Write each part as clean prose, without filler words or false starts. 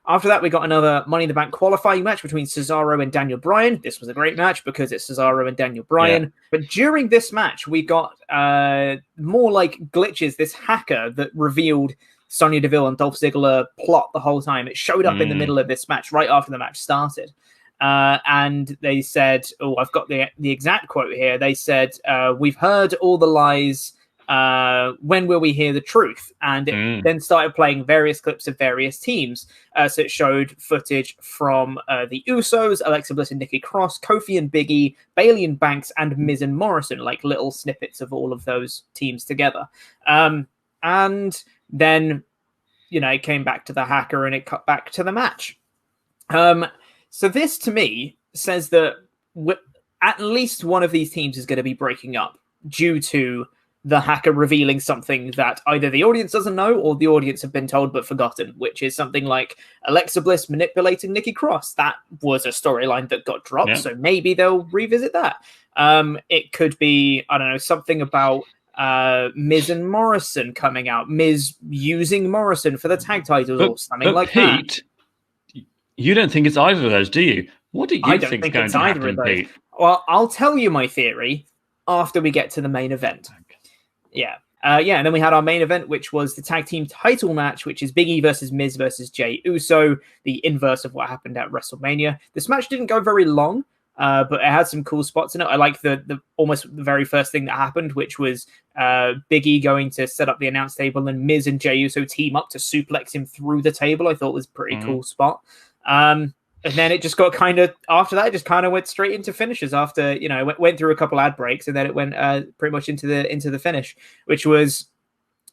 After that, we got another Money in the Bank qualifying match between Cesaro and Daniel Bryan. This was a great match because it's Cesaro and Daniel Bryan. Yeah. But during this match, we got more like glitches. This hacker that revealed Sonya Deville and Dolph Ziggler plot the whole time. It showed up in the middle of this match, right after the match started. And they said, I've got the exact quote here. They said, we've heard all the lies. When will we hear the truth? And it then started playing various clips of various teams. So it showed footage from the Usos, Alexa Bliss and Nikki Cross, Kofi and Big E, Bayley and Banks, and Miz and Morrison, like little snippets of all of those teams together. And then, it came back to the hacker and it cut back to the match. So this, to me, says that at least one of these teams is going to be breaking up due to the hacker revealing something that either the audience doesn't know or the audience have been told but forgotten, which is something like Alexa Bliss manipulating Nikki Cross. That was a storyline that got dropped, so maybe they'll revisit that. It could be, I don't know, something about Miz and Morrison coming out, Miz using Morrison for the tag titles or something like Pete, that. You don't think it's either of those, do you? What do you think is going to happen, Pete? Well, I'll tell you my theory after we get to the main event. Yeah. And then we had our main event, which was the tag team title match, which is Big E versus Miz versus Jey Uso, the inverse of what happened at WrestleMania. This match didn't go very long, but it had some cool spots in it. I like the almost the very first thing that happened, which was Big E going to set up the announce table and Miz and Jey Uso team up to suplex him through the table. I thought was a pretty cool spot. And then it just got after that, it just kind of went straight into finishes after, it went through a couple ad breaks and then it went pretty much into the finish, which was,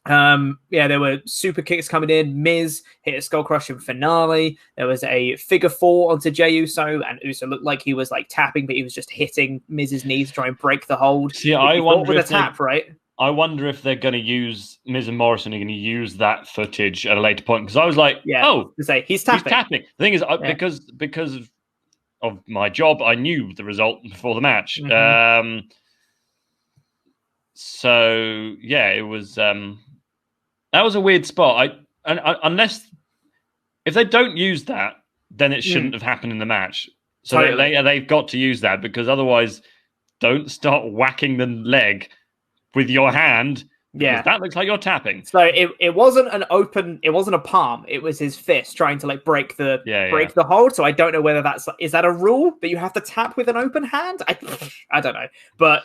there were super kicks coming in. Miz hit a skull crushing finale. There was a figure four onto Jey Uso, and Uso looked like he was like tapping, but he was just hitting Miz's knees to try and break the hold. Yeah, I wonder with a tap, right? I wonder if they're going to use Miz and Morrison are going to use that footage at a later point, because I was like, to say he's tapping. The thing is, because of my job, I knew the result before the match. So yeah, it was that was a weird spot. Unless if they don't use that, then it shouldn't have happened in the match. So totally. They've got to use that, because otherwise, don't start whacking the leg with your hand. Yeah, that looks like you're tapping. So it wasn't an open, it wasn't a palm. It was his fist trying to like break the hold. So I don't know whether is that a rule that you have to tap with an open hand? I don't know, but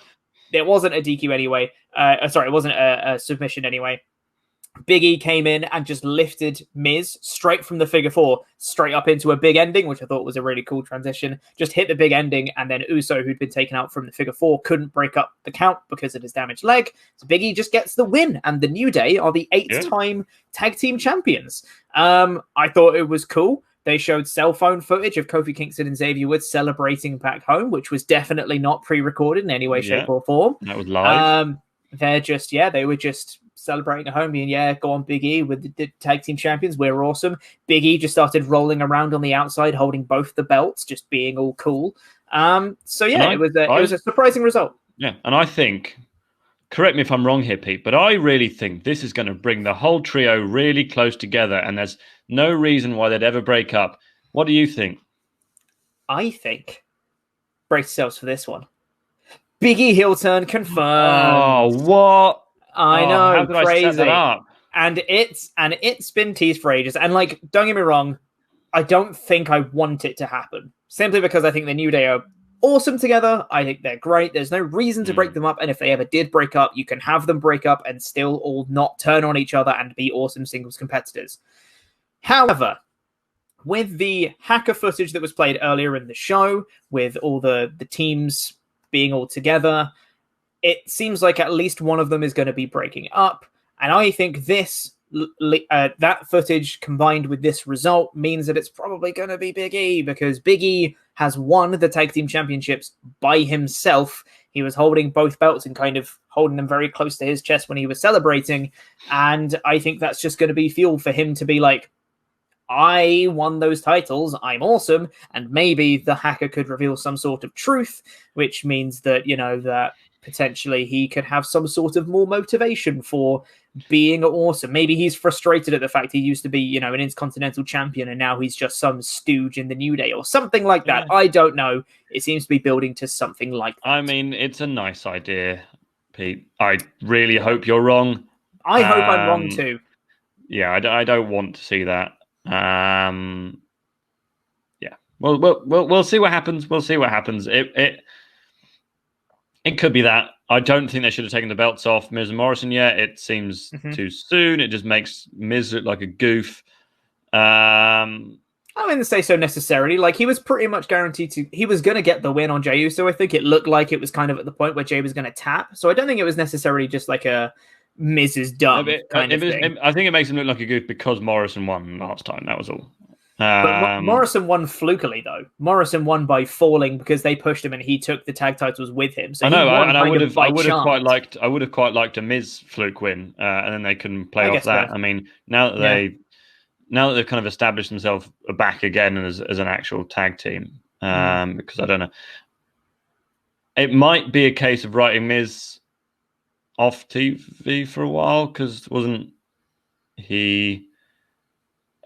it wasn't a DQ anyway. It wasn't a submission anyway. Big E came in and just lifted Miz straight from the figure four, straight up into a big ending, which I thought was a really cool transition. Just hit the big ending, and then Uso, who'd been taken out from the figure four, couldn't break up the count because of his damaged leg. So Big E just gets the win, and the New Day are the 8th-time tag team champions. I thought it was cool. They showed cell phone footage of Kofi Kingston and Xavier Woods celebrating back home, which was definitely not pre-recorded in any way, shape, or form. That was live. They were just celebrating at home, and go on, Big E, with the tag team champions. We're awesome. Big E just started rolling around on the outside, holding both the belts, just being all cool. It was a surprising result. Yeah, and I think, correct me if I'm wrong here, Pete, but I really think this is going to bring the whole trio really close together, and there's no reason why they'd ever break up. What do you think? I think, brace yourselves for this one, Big E heel turn confirmed. Oh, what? I know, how did crazy. I set that up? And it's been teased for ages. And like, don't get me wrong, I don't think I want it to happen. Simply because I think the New Day are awesome together. I think they're great. There's no reason to break them up. And if they ever did break up, you can have them break up and still all not turn on each other and be awesome singles competitors. However, with the hacker footage that was played earlier in the show, with all the teams being all together, it seems like at least one of them is going to be breaking up. And I think that footage combined with this result means that it's probably going to be Big E, because Big E has won the tag team championships by himself. He was holding both belts and kind of holding them very close to his chest when he was celebrating. And I think that's just going to be fuel for him to be like, I won those titles, I'm awesome. And maybe the hacker could reveal some sort of truth, which means that, that potentially he could have some sort of more motivation for being awesome. Maybe he's frustrated at the fact he used to be, you know, an Intercontinental Champion and now he's just some stooge in the New Day or something like that. I don't know. It seems to be building to something like that. I mean, it's a nice idea, Pete. I really hope you're wrong. I hope I'm wrong too. Yeah, I don't want to see that. Yeah, we'll see what happens. We'll see what happens. It could be that. I don't think they should have taken the belts off Miz and Morrison yet. It seems too soon. It just makes Miz look like a goof. I wouldn't say so necessarily. Like, he was pretty much guaranteed to... He was going to get the win on Jey Uso. I think it looked like it was kind of at the point where Jey was going to tap. So I don't think it was necessarily just like a Miz is dumb kind of thing. I think it makes him look like a goof because Morrison won last time. That was all. But Morrison won flukily, though. Morrison won by falling because they pushed him and he took the tag titles with him. So I know, and I would have quite liked a Miz fluke win, and then they can play off that. I mean, now that they've kind of established themselves back again as an actual tag team, because I don't know, it might be a case of writing Miz off TV for a while because wasn't he?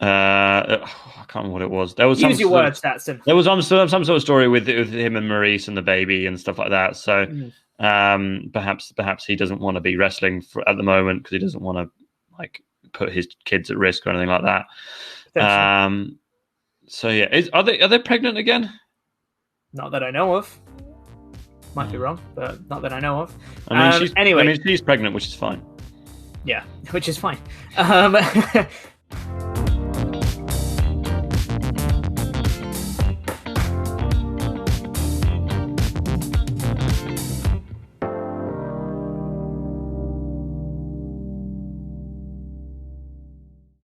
I can't remember what it was. There was use your words, Statson. There was some sort of story with him and Maurice and the baby and stuff like that. So perhaps he doesn't want to be wrestling at the moment because he doesn't want to like put his kids at risk or anything like that. So yeah, are they pregnant again? Not that I know of. Might be wrong, but not that I know of. Anyway, she's pregnant, which is fine. Yeah, which is fine.